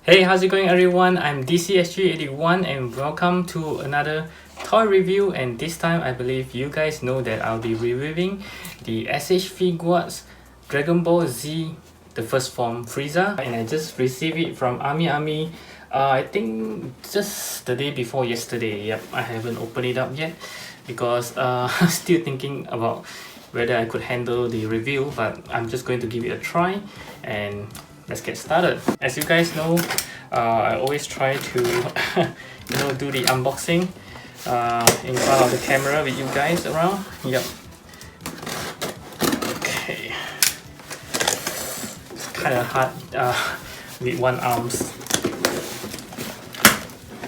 Hey, how's it going everyone? I'm DCSG81 and welcome to another toy review, and this time I believe you guys know that I'll be reviewing the SH Figuarts Dragon Ball Z, the first form Frieza, and I just received it from Ami. I think just the day before yesterday. Yep, I haven't opened it up yet because I'm still thinking about whether I could handle the review, but I'm just going to give it a try and let's get started. As you guys know, I always try to do the unboxing in front of the camera with you guys around. Yep. Okay. It's kind of hard with one arms.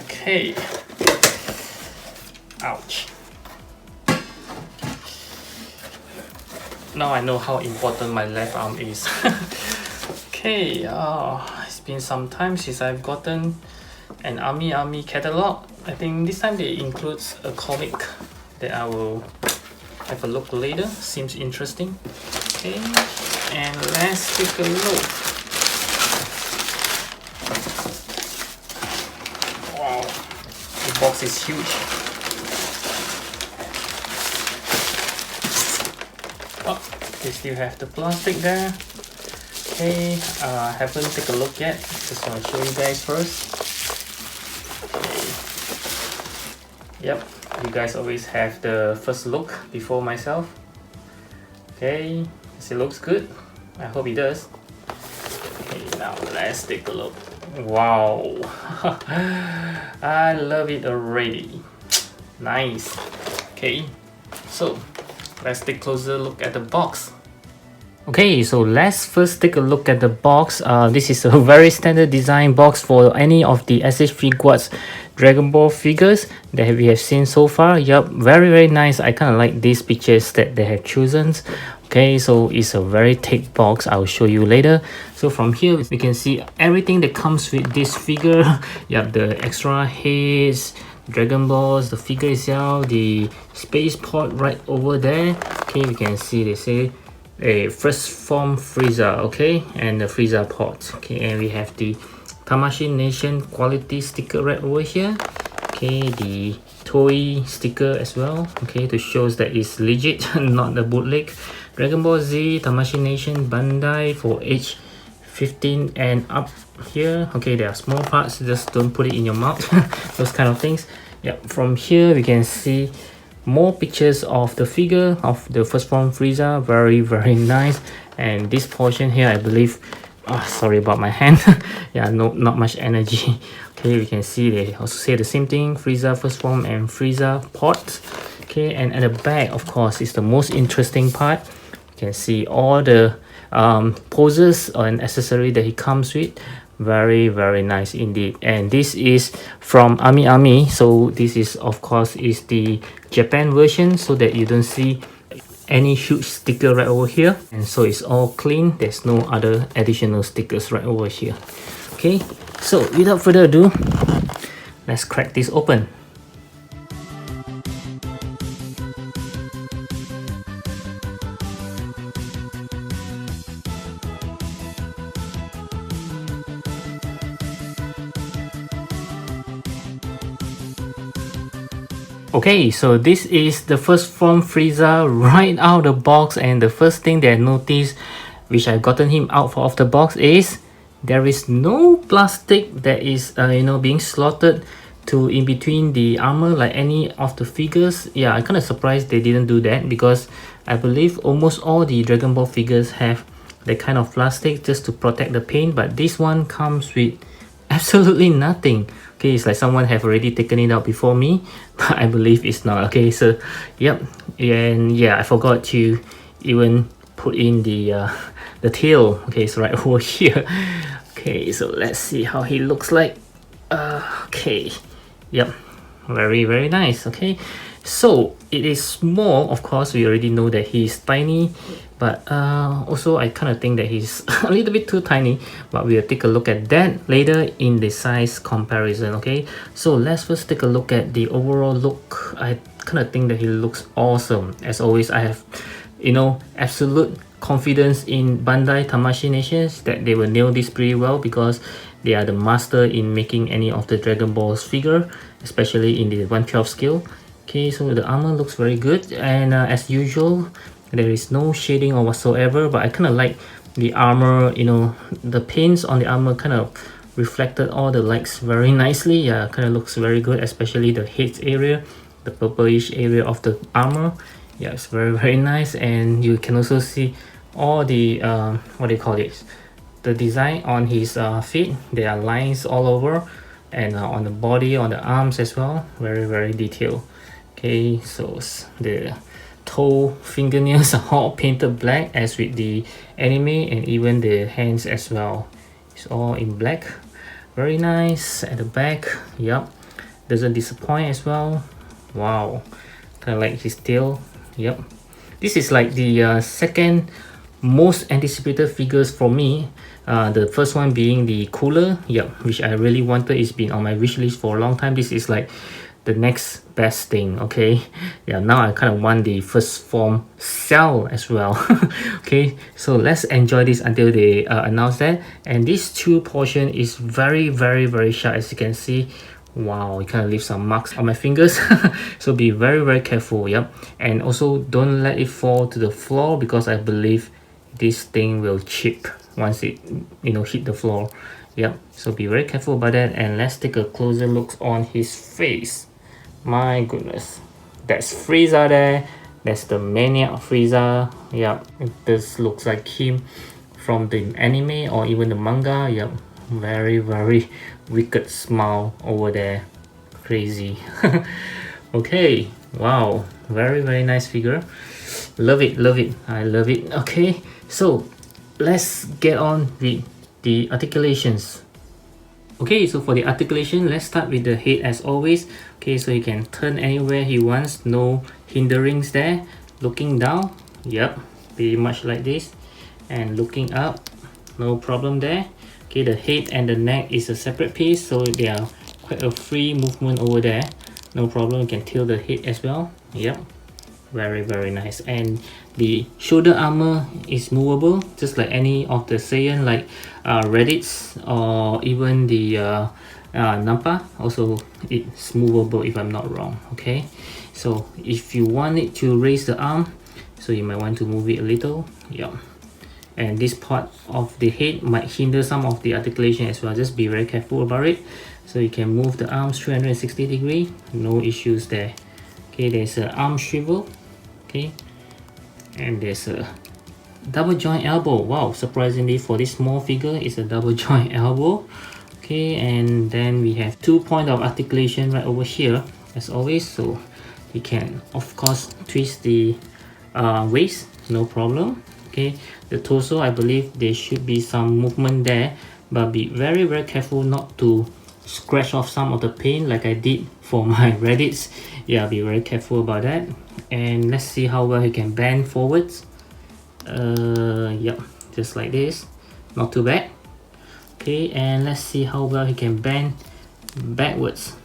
Okay. Ouch. Now I know how important my left arm is. Okay, it's been some time since I've gotten an Ami catalog. I think this time they include a comic that I will have a look later. Seems interesting. Okay, and let's take a look. Wow, the box is huge. Oh, they still have the plastic there. Okay, I haven't taken a look yet. Just want to show you guys first. Okay. Yep, you guys always have the first look before myself. Okay, it looks good. I hope it does. Okay, now let's take a look. Wow, I love it already. Nice. Okay, so let's take a closer look at the box. Okay, so let's first take a look at the box. This is a very standard design box for any of the SH Figuarts Dragon Ball figures that we have seen so far. Yup, very nice. I kind of like these pictures that they have chosen. Okay, so it's a very thick box. I'll show you later. So from here we can see everything that comes with this figure. Yup, the extra heads, Dragon Balls, the figure itself, the space pod right over there. Okay, we can see they say a first form Frieza, okay, and the Frieza pot. Okay, and we have the Tamashii Nation quality sticker right over here. Okay, the toy sticker as well, okay, to show that it's legit, not the bootleg. Dragon Ball Z Tamashii Nation Bandai for age 15 and up here. Okay, there are small parts, just don't put it in your mouth. Those kind of things. Yeah, from here we can see more pictures of the figure of the first form Frieza. Very nice. And this portion here, I believe, sorry about my hand. Yeah, not much energy. Okay, we can see they also say the same thing, Frieza first form and Frieza pot. Okay, and at the back, of course, is the most interesting part. You can see all the poses and accessory that he comes with. Very nice indeed. And this is from Ami, so this is of course is the Japan version, so that you don't see any huge sticker right over here, and so it's all clean. There's no other additional stickers right over here. Okay, so without further ado, let's crack this open. Okay, so this is the first form Frieza right out of the box, and the first thing that I noticed, which I've gotten him out of the box, is there is no plastic that is being slotted to in between the armor like any of the figures. Yeah, I'm kind of surprised they didn't do that, because I believe almost all the Dragon Ball figures have that kind of plastic just to protect the paint, but this one comes with absolutely nothing. Okay, it's like someone have already taken it out before me, but I believe it's not. Okay, so yep, and yeah, I forgot to even put in the tail. Okay, so right over here. Okay, so let's see how he looks like. Okay, yep, very nice. Okay, so it is small. Of course, we already know that he's tiny, but also I kind of think that he's a little bit too tiny, but we'll take a look at that later in the size comparison. Okay, so let's first take a look at the overall look. I kind of think that he looks awesome. As always, I have absolute confidence in Bandai Tamashii Nations that they will nail this pretty well, because they are the master in making any of the Dragon Ball's figure, especially in the 112 scale. Okay, so the armor looks very good, and as usual, there is no shading or whatsoever, but I kind of like the armor, you know, the paints on the armor kind of reflected all the lights very nicely. Yeah, kind of looks very good, especially the head area, the purplish area of the armor. Yeah, it's very nice. And you can also see all the what do you call this, the design on his feet. There are lines all over, and on the body, on the arms as well, very detailed. Okay, so the toe fingernails are all painted black as with the anime, and even the hands as well, it's all in black. Very nice. At the back, yep, doesn't disappoint as well. Wow, kind of like his tail. Yep, this is like the second most anticipated figures for me. The first one being the cooler, yep, which I really wanted. It's been on my wish list for a long time. This is like the next best thing. Okay, yeah, now I kind of want the first form Cell as well. Okay, so let's enjoy this until they announce that. And this two portion is very sharp, as you can see. Wow, it kind of leaves some marks on my fingers. So be very careful. Yep, and also don't let it fall to the floor, because I believe this thing will chip once it, you know, hit the floor. Yep, so be very careful about that. And let's take a closer look on his face. My goodness, that's Frieza there. That's the Maniac Frieza. Yep, this looks like him from the anime or even the manga. Yep, very wicked smile over there. Crazy. Okay, wow, very nice figure. Love it, I love it. Okay, so let's get on with the articulations. Okay, so for the articulation, let's start with the head as always. Okay, so you can turn anywhere he wants, no hinderings there. Looking down, yep, pretty much like this, and looking up, no problem there. Okay, the head and the neck is a separate piece, so they are quite a free movement over there. No problem, you can tilt the head as well. Yep, very nice. And the shoulder armor is movable, just like any of the Saiyan, like Reddits or even the Nappa. Also, it's movable if I'm not wrong. Okay, so if you want it to raise the arm, so you might want to move it a little. Yeah, and this part of the head might hinder some of the articulation as well. Just be very careful about it. So you can move the arms 360 degrees, no issues there. Okay, there's an arm swivel. Okay, and there's a double joint elbow. Wow, surprisingly for this small figure, it's a double joint elbow. Okay, and then we have 2 points of articulation right over here as always, so you can of course twist the waist, no problem. Okay, the torso, I believe there should be some movement there, but be very careful not to scratch off some of the paint like I did for my Reddits. Yeah, be very careful about that. And let's see how well he can bend forwards. Yep, just like this, not too bad. Okay, and let's see how well he can bend backwards.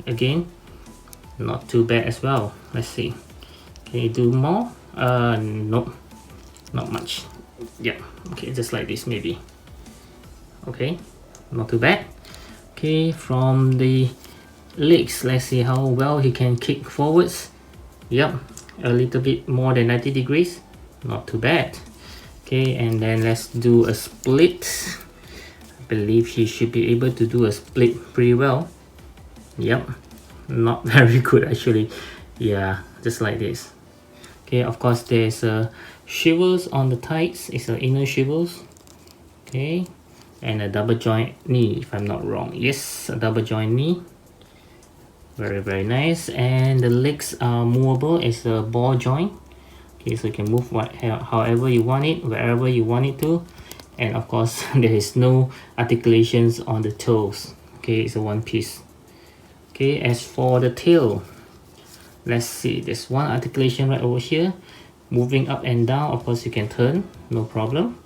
Again, not too bad as well. Let's see, can you do more? Nope, not much. Yeah, okay, just like this maybe. Okay, not too bad. Okay, from the legs, let's see how well he can kick forwards. Yep, a little bit more than 90 degrees, not too bad. Okay, and then let's do a split. I believe he should be able to do a split pretty well. Yep, not very good actually. Yeah, just like this. Okay, of course there's shivers on the tights. It's an inner shivers. Okay, and a double joint knee if I'm not wrong. Yes, a double joint knee. Very nice. And the legs are movable as a ball joint. Okay, so you can move however you want it, wherever you want it to. And of course there is no articulations on the toes. Okay, it's a one piece. Okay, as for the tail, let's see, there's one articulation right over here, moving up and down. Of course you can turn, no problem.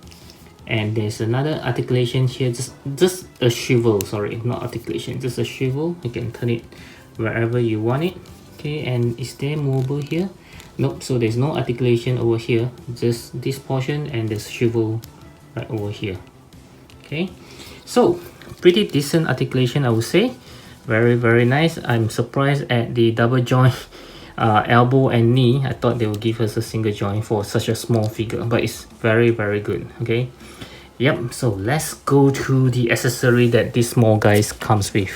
And there's another articulation here, just a swivel, sorry, not articulation, just a swivel. You can turn it wherever you want it. Okay, and is there movable here? Nope, so there's no articulation over here, just this portion and the swivel right over here. Okay, so pretty decent articulation, I would say. Very nice. I'm surprised at the double joint elbow and knee. I thought they would give us a single joint for such a small figure, but it's very good. Okay, yep, so let's go to the accessory that this small guys comes with.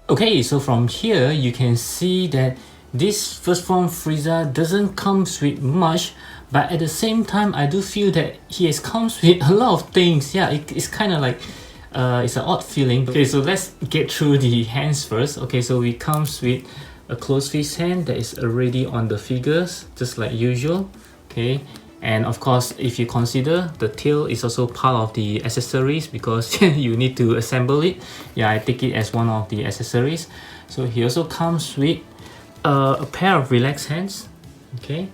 Okay, so from here you can see that this first form Frieza doesn't comes with much, but at the same time I do feel that he comes with a lot of things. Yeah, it's kind of like it's an odd feeling. Okay, so let's get through the hands first. Okay, so it comes with a closed fist hand that is already on the figures, just like usual. Okay, and of course if you consider the tail is also part of the accessories because you need to assemble it. Yeah, I take it as one of the accessories. So he also comes with a pair of relaxed hands. Okay, you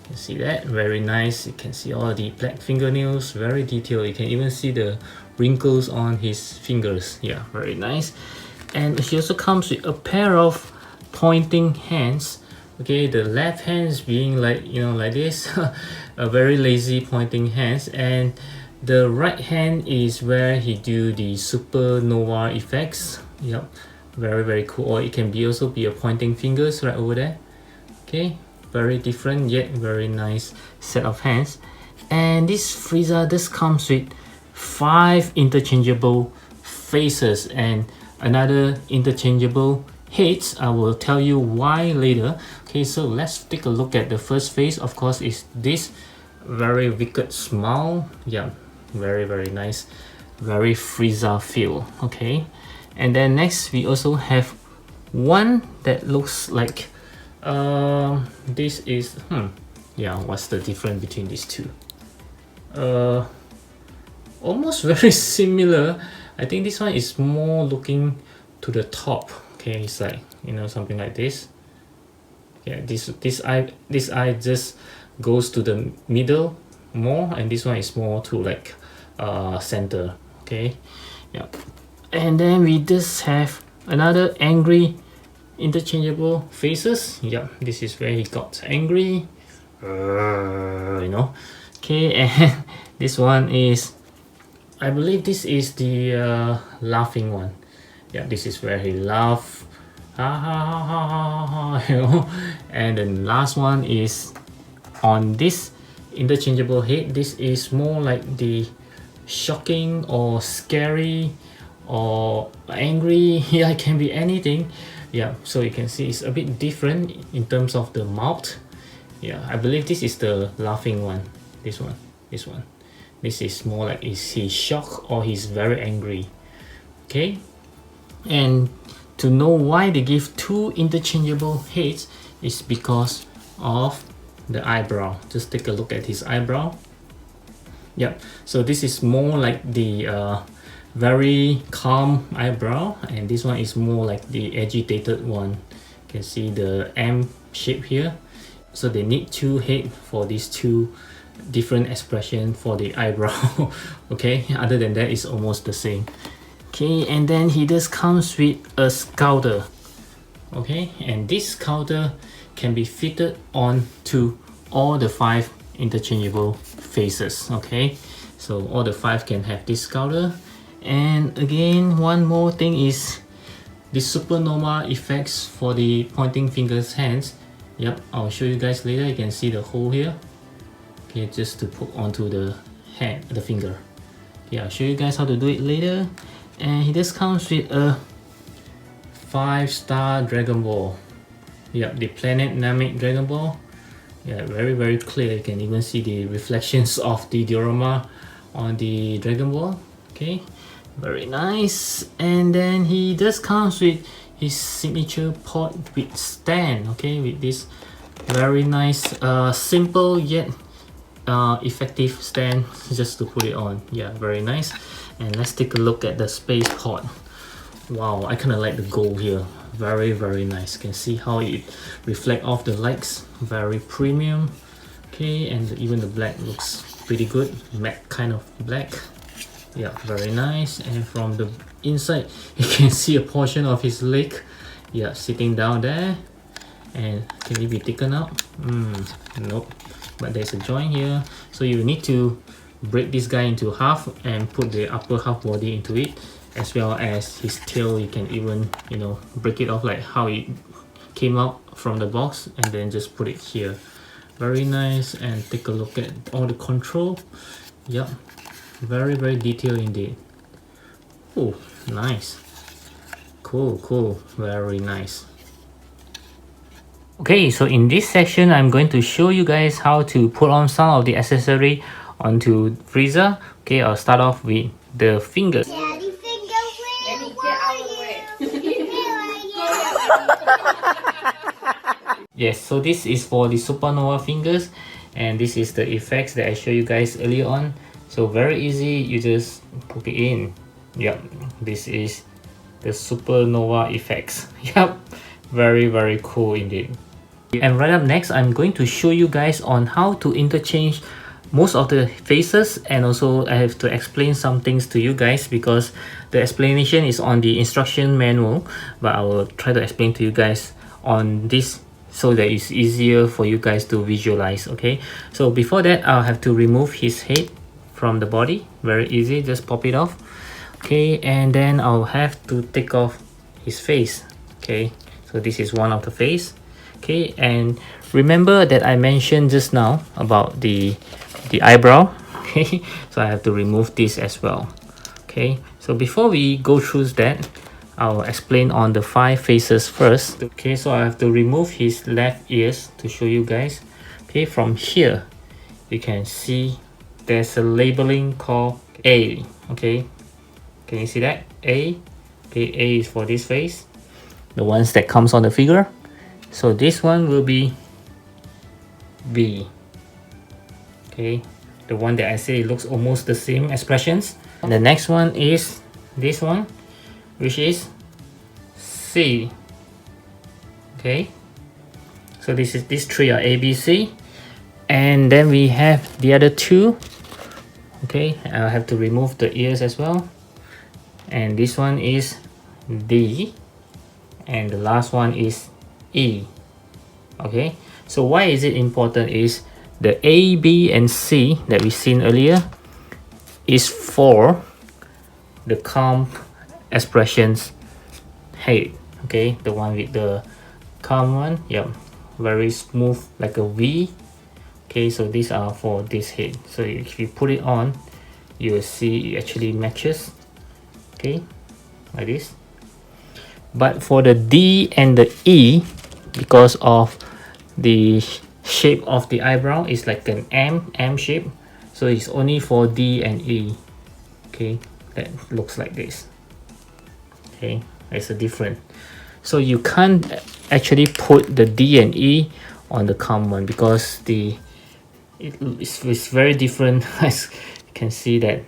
can see that, very nice. You can see all the black fingernails, very detailed. You can even see the wrinkles on his fingers. Yeah, very nice. And he also comes with a pair of pointing hands. Okay, the left hands being like, you know, like this, a very lazy pointing hands, and the right hand is where he do the supernova effects. Yep, very cool. Or it can be also be a pointing fingers right over there. Okay, very different yet very nice set of hands. And this Frieza, this comes with 5 interchangeable faces and another interchangeable heads. I will tell you why later. Okay, so let's take a look at the first face. Of course, is this very wicked smile. Yeah, very nice, very Frieza feel. Okay, and then next we also have one that looks like this is yeah, what's the difference between these two? Almost very similar. I think this one is more looking to the top. Okay, it's like, you know, something like this. Yeah, this eye just goes to the middle more, and this one is more to like center. Okay, yeah. And then we just have another angry interchangeable faces. Yeah, this is where he got angry. You know. Okay, and this one is, I believe this is the laughing one. Yeah, this is where he laugh, ha ha ha ha ha ha, you know. And the last one is on this interchangeable head. This is more like the shocking or scary or angry. Yeah, it can be anything. Yeah, so you can see it's a bit different in terms of the mouth. Yeah, I believe this is the laughing one. This one. This is more like, is he shocked or he's very angry? Okay. And to know why they give 2 interchangeable heads is because of the eyebrow. Just take a look at his eyebrow. Yep, so this is more like the very calm eyebrow, and this one is more like the agitated one. You can see the M shape here. So they need 2 heads for these 2 different expression for the eyebrow. Okay, other than that, it's almost the same. Okay, and then he just comes with a scouter. Okay, and this scouter can be fitted on to all the 5 interchangeable faces. Okay, so all the 5 can have this scouter. And again, one more thing is the supernova effects for the pointing fingers hands. Yep, I'll show you guys later. You can see the hole here. Okay, just to put onto the hand, the finger. Okay, I'll show you guys how to do it later. And he just comes with a 5-star Dragon Ball. Yeah, the Planet Namek Dragon Ball. Yeah, very clear. You can even see the reflections of the diorama on the Dragon Ball. Okay, very nice. And then he just comes with his signature pot with stand. Okay, with this very nice, simple yet effective stand just to put it on. Yeah, very nice. And let's take a look at the space pod. Wow, I kind of like the gold here. Very nice. You can see how it reflect off the lights. Very premium, Okay, and even the black looks pretty good, matte kind of black. Yeah, very nice. And from the inside you can see a portion of his leg, yeah, sitting down there. And can it be taken out? Nope, but there's a joint here, so you need to break this guy into half and put the upper half body into it, as well as his tail. You can even, you know, break it off like how it came out from the box and then just put it here. Very nice. And take a look at all the control. Yep, very detailed indeed. Oh, nice. Cool, very nice. Okay, so in this section I'm going to show you guys how to put on some of the accessory onto Frieza. Okay, I'll start off with the fingers. Daddy finger, where are you? Yes, so this is for the Supernova Fingers, and this is the effects that I showed you guys earlier on. So very easy, you just put it in. Yep, this is the Supernova effects. Yep, very cool indeed. And right up next, I'm going to show you guys on how to interchange most of the faces, and also I have to explain some things to you guys because the explanation is on the instruction manual, but I will try to explain to you guys on this so that it's easier for you guys to visualize. Okay, so before that I'll have to remove his head from the body. Very easy, just pop it off. Okay, and then I'll have to take off his face. Okay, so this is one of the face. Okay, and remember that I mentioned just now about the eyebrow. Okay, so I have to remove this as well. Okay, so before we go through that, I'll explain on the 5 faces first. Okay, so I have to remove his left ears to show you guys. Okay, from here you can see there's a labeling called A. Okay, can you see that? A. Okay, A is for this face, the ones that comes on the figure. So this one will be B. Okay, the one that I say looks almost the same expressions. And the next one is this one, which is C. Okay, so these 3 are A, B, C, and then we have the other 2. Okay, I'll have to remove the ears as well. And this one is D, and the last one is E. Okay, so why is it important is the A, B, and C that we seen earlier is for the calm expressions head. Okay, the one with the calm one, yep, very smooth like a V. Okay, so these are for this head. So if you put it on, you will see it actually matches. Okay, like this. But for the D and the E, because of the shape of the eyebrow is like an M shape, so it's only for D and E. Okay, that looks like this. Okay, it's a different. So you can't actually put the D and E on the calm one because it's very different. As you can see that,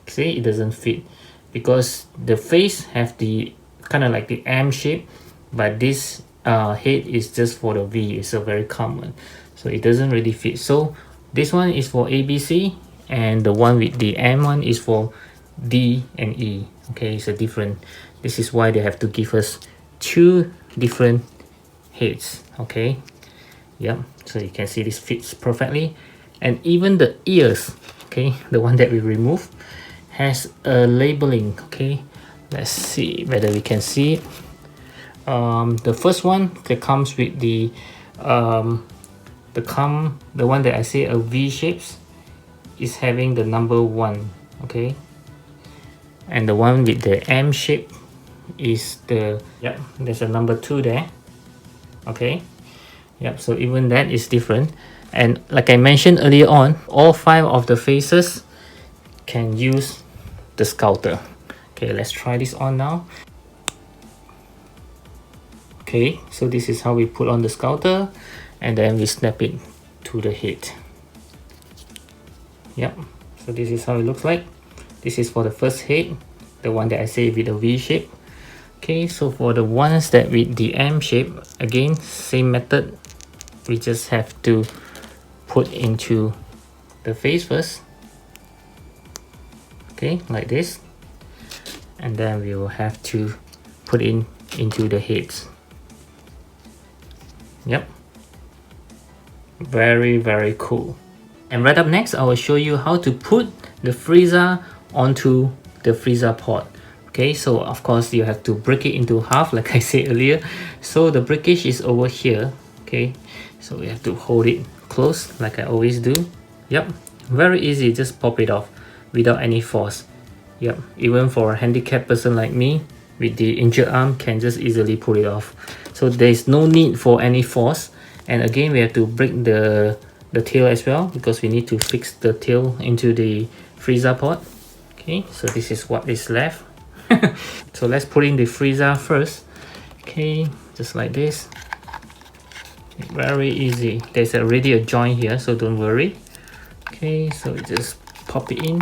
see, it doesn't fit because the face have the kind of like the M shape, but this head is just for the V. It's a very common, so it doesn't really fit. So this one is for ABC, and the one with the M one is for D and E. Okay, it's a different. This is why they have to give us 2 different heads. Okay, yep, so you can see this fits perfectly. And even the ears, okay, the one that we remove has a labeling. Okay, let's see whether we can see it. The first one that comes with the one that I say a V shapes is having the number 1. Okay, and the one with the M shape is the, yep, there's a number 2 there. Okay, yep, so even that is different. And like I mentioned earlier on, all 5 of the faces can use the sculptor. Okay, let's try this on now. Okay, so this is how we put on the sculptor, and then we snap it to the head. Yep, so this is how it looks like. This is for the first head, the one that I say with a V shape. Okay, so for the ones that with the M shape, again, same method. We just have to put into the face first. Okay, like this. And then we will have to put into the heads. Yep. Very cool. And right up next, I will show you how to put the Frieza onto the Frieza pod. Okay, so of course you have to break it into half like I said earlier. So the breakage is over here. Okay, so we have to hold it close like I always do. Yep, very easy, just pop it off without any force. Yep, even for a handicapped person like me with the injured arm can just easily pull it off. So there is no need for any force. And again, we have to break the tail as well, because we need to fix the tail into the Frieza pod. Okay, so this is what is left. So let's put in the Frieza first. Okay, just like this. Very easy. There's already a joint here, so don't worry. Okay, so just pop it in.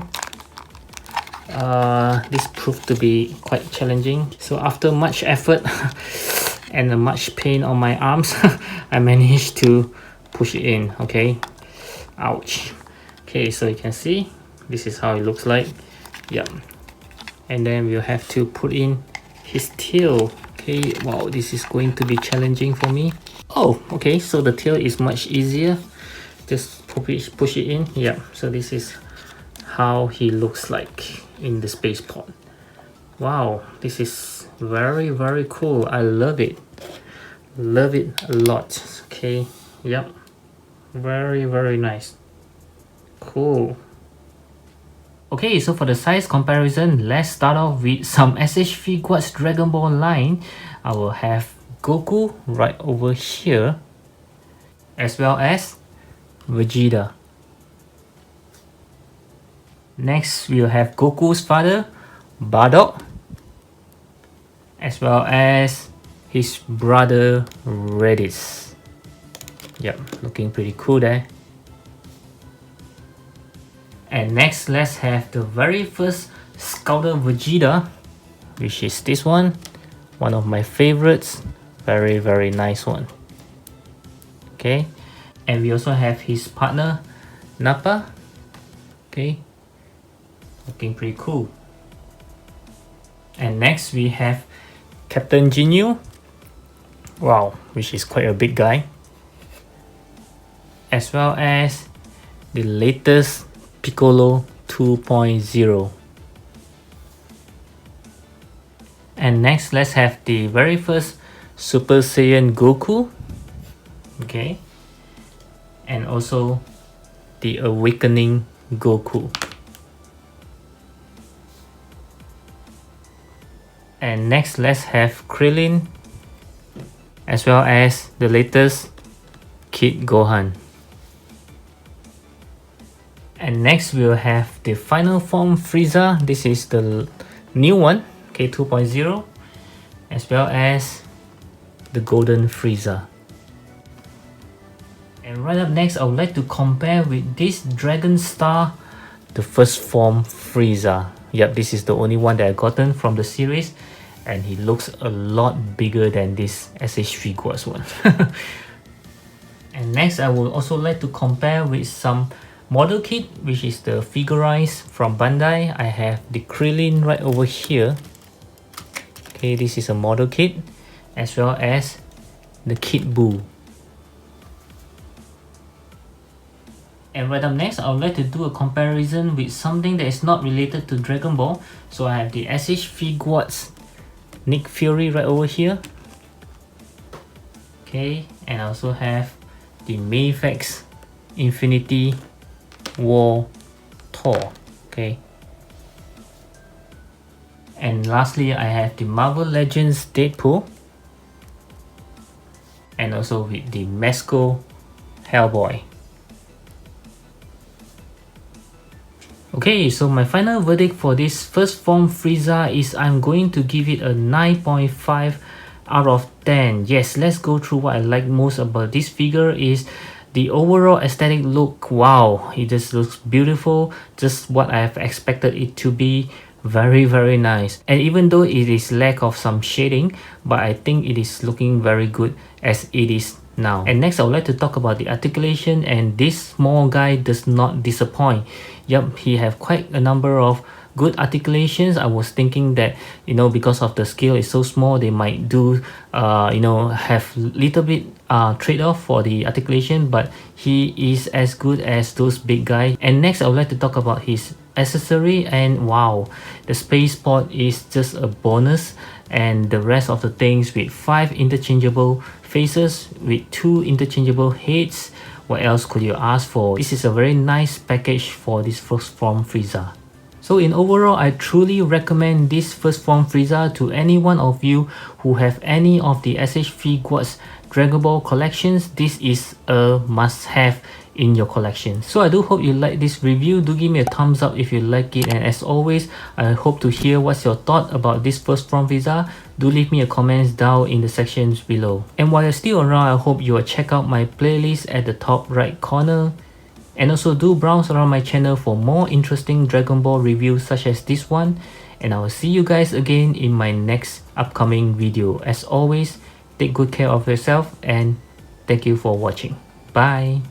This proved to be quite challenging. So after much effort and much pain on my arms, I managed to push it in. Okay, ouch. Okay, so you can see this is how it looks like. Yep. And then we'll have to put in his tail. Okay, wow, this is going to be challenging for me. Oh, okay, so the tail is much easier. Just push it in. Yeah, so this is how he looks like in the space pod. Wow, this is very cool. I love it. Love it a lot. Okay, yep. Very nice. Cool. Okay, so for the size comparison, let's start off with some SH Figuarts Dragon Ball line. I will have Goku right over here, as well as Vegeta. Next, we'll have Goku's father, Bardock, as well as his brother, Raditz. Yep, looking pretty cool there. And next, let's have the very first Scouter Vegeta, which is this one of my favorites. Very nice one. Okay, and we also have his partner Nappa. Okay, looking pretty cool. And next we have Captain Ginyu. Wow, which is quite a big guy. As well as the latest Piccolo 2.0. And next, let's have the very first Super Saiyan Goku. Okay. And also the Awakening Goku. And next, let's have Krillin, as well as the latest Kid Gohan. And next we'll have the final form Frieza. This is the new one, okay, 2.0, as well as the golden Frieza. And right up next, I would like to compare with this Dragon Star, the first form Frieza. Yep, this is the only one that I've gotten from the series, and he looks a lot bigger than this SH Figuarts one. And next, I would also like to compare with some model kit, which is the Figuarts from Bandai. I have the Krillin right over here. Okay, this is a model kit, as well as the Kid Buu. And right up next, I would like to do a comparison with something that is not related to Dragon Ball. So I have the SH Figuarts Nick Fury right over here. Okay, and I also have the Mayfax Infinity War Thor. Okay, and lastly, I have the Marvel Legends Deadpool, and also with the Mesco Hellboy. Okay, so my final verdict for this first form Frieza is I'm going to give it a 9.5 out of 10. Yes, let's go through what I like most about this figure is the overall aesthetic look. Wow, it just looks beautiful, just what I have expected it to be. Very nice. And even though it is lack of some shading, but I think it is looking very good as it is now. And next I would like to talk about the articulation, and this small guy does not disappoint. Yep, he have quite a number of good articulations. I was thinking that, you know, because of the scale is so small, they might do you know, have little bit trade-off for the articulation, but he is as good as those big guys. And next I would like to talk about his accessory, and wow, the space pod is just a bonus, and the rest of the things with 5 interchangeable faces with 2 interchangeable heads. What else could you ask for? This is a very nice package for this first form Frieza. So in overall, I truly recommend this first form Frieza to any one of you who have any of the SH Figuarts Dragon Ball collections. This is a must-have in your collection. So I do hope you like this review. Do give me a thumbs up if you like it, and as always, I hope to hear what's your thought about this first form Frieza. Do leave me a comments down in the sections below. And while you're still around, I hope you will check out my playlist at the top right corner. And also do browse around my channel for more interesting Dragon Ball reviews such as this one. And I will see you guys again in my next upcoming video. As always, take good care of yourself, and thank you for watching. Bye!